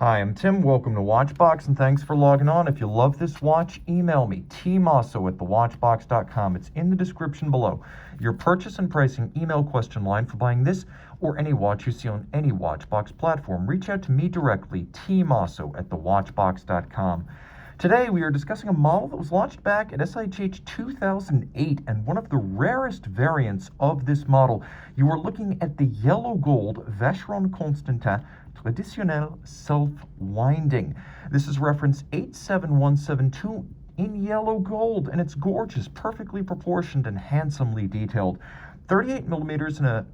Hi, I'm Tim. Welcome to Watchbox, and thanks for logging on. If you love this watch, email me, tmosso at thewatchbox.com. It's in the description below. Your purchase and pricing email question line for buying this or any watch you see on any Watchbox platform. Reach out to me directly, tmosso at thewatchbox.com. Today, we are discussing a model that was launched back at SIGH 2008 and one of the rarest variants of this model. You are looking at the yellow gold Vacheron Constantin Traditionnelle self-winding. This is reference 87172 in yellow gold, and it's gorgeous, perfectly proportioned and handsomely detailed. 38 millimeters in a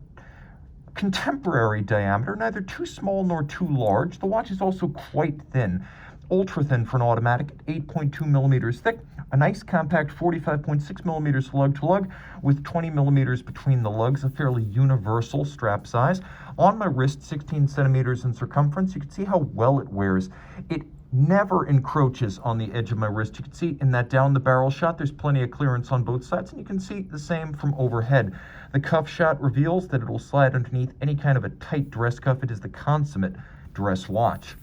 contemporary diameter, neither too small nor too large. The watch is also quite thin, ultra thin for an automatic at 8.2 millimeters thick, a nice compact 45.6 millimeters lug to lug with 20 millimeters between the lugs, a fairly universal strap size. On my wrist, 16 centimeters in circumference. You can see how well it wears. It never encroaches on the edge of my wrist. You can see in that down the barrel shot, there's plenty of clearance on both sides, and you can see the same from overhead. The cuff shot reveals that it will slide underneath any kind of a tight dress cuff. It is the consummate dress watch.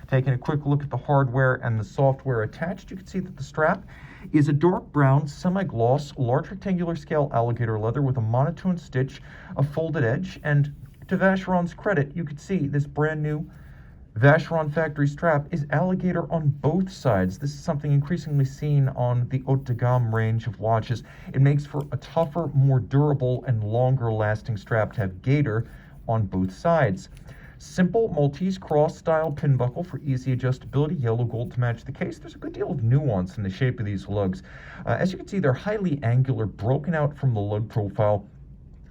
Taking a quick look at the hardware and the software attached, you can see that the strap is a dark brown, semi-gloss, large rectangular scale alligator leather with a monotone stitch, a folded edge, and to Vacheron's credit, you can see this brand new Vacheron factory strap is alligator on both sides. This is something increasingly seen on the haute de gamme range of watches. It makes for a tougher, more durable, and longer lasting strap to have gator on both sides. Simple Maltese cross style pin buckle for easy adjustability, yellow gold to match the case. There's a good deal of nuance in the shape of these lugs. As you can see, they're highly angular, broken out from the lug profile.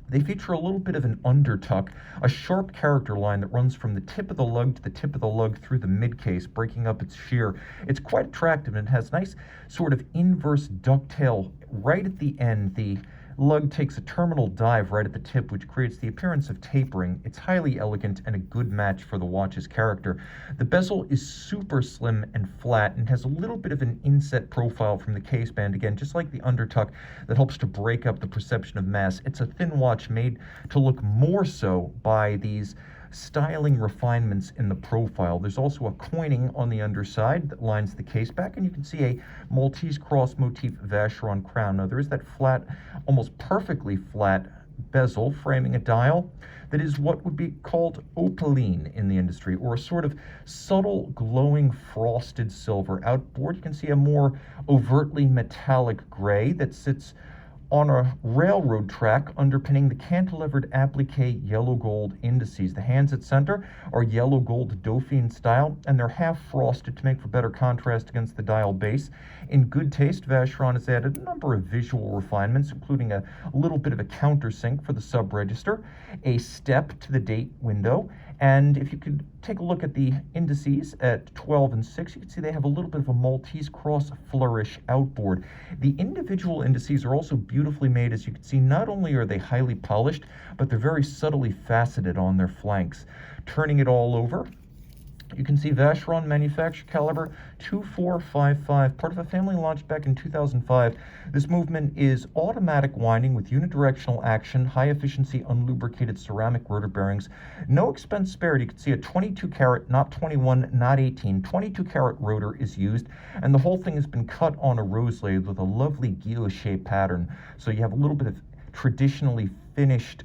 They feature a little bit of an undertuck, a sharp character line that runs from the tip of the lug to the tip of the lug through the mid-case, breaking up its shear. It's quite attractive, and it has nice sort of inverse ducktail right at the end. The lug takes a terminal dive right at the tip, which creates the appearance of tapering. It's highly elegant and a good match for the watch's character. The bezel is super slim and flat and has a little bit of an inset profile from the case band, again, just like the undertuck that helps to break up the perception of mass. It's a thin watch made to look more so by these styling refinements in the profile. There's also a coining on the underside that lines the case back, and you can see a Maltese cross motif Vacheron crown. Now there is that flat, almost perfectly flat bezel framing a dial that is what would be called opaline in the industry, or a sort of subtle glowing frosted silver. Outboard you can see a more overtly metallic gray that sits on a railroad track underpinning the cantilevered applique yellow gold indices. The hands at center are yellow gold Dauphine style, and they're half frosted to make for better contrast against the dial base. In good taste, Vacheron has added a number of visual refinements, including a little bit of a countersink for the sub-register, a step to the date window, and if you could take a look at the indices at 12 and 6, you can see they have a little bit of a Maltese cross flourish outboard. The individual indices are also beautifully made. As you can see, not only are they highly polished, but they're very subtly faceted on their flanks. Turning it all over, you can see Vacheron manufacture caliber 2455, part of a family launched back in 2005. This movement is automatic winding with unidirectional action, high efficiency unlubricated ceramic rotor bearings. No expense spared. You can see a 22 carat, not 21, not 18, 22 carat rotor is used, and the whole thing has been cut on a rose lathe with a lovely guilloche pattern. So you have a little bit of traditionally finished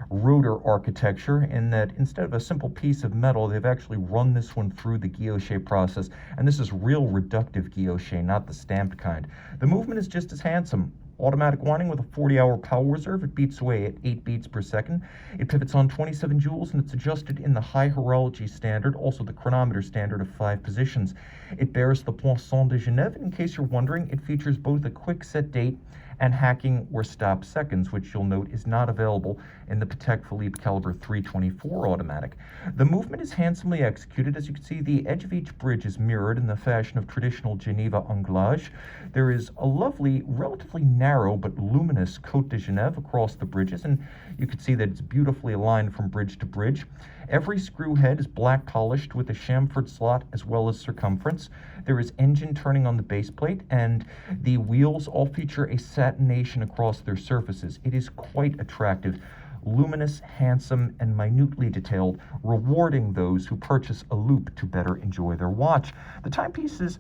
rotor architecture in that instead of a simple piece of metal, they've actually run this one through the guilloche process, and this is real reductive guilloche, not the stamped kind. The movement is just as handsome. Automatic winding with a 40-hour power reserve. It beats away at 8 beats per second. It pivots on 27 joules, and it's adjusted in the high horology standard, also the chronometer standard of 5 positions. It bears the Poinçon de Genève. In case you're wondering, it features both a quick set date and hacking or stop seconds, which you'll note is not available in the Patek Philippe caliber 324 automatic. The movement is handsomely executed. As you can see, the edge of each bridge is mirrored in the fashion of traditional Geneva anglage. There is a lovely, relatively narrow but luminous Côte de Genève across the bridges, and you can see that it's beautifully aligned from bridge to bridge. Every screw head is black polished with a chamfered slot as well as circumference. There is engine turning on the base plate, and the wheels all feature a satination across their surfaces. It is quite attractive. luminous, handsome, and minutely detailed, rewarding those who purchase a loupe to better enjoy their watch. The timepiece is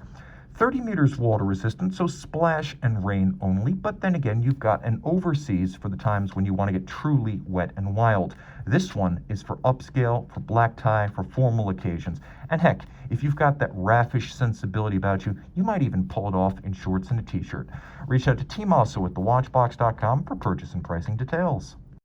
30 meters water resistant, so splash and rain only, but then again, you've got an overseas for the times when you want to get truly wet and wild. This one is for upscale, for black tie, for formal occasions. And heck, if you've got that raffish sensibility about you, you might even pull it off in shorts and a t-shirt. Reach out to Tim Mosso at thewatchbox.com for purchase and pricing details.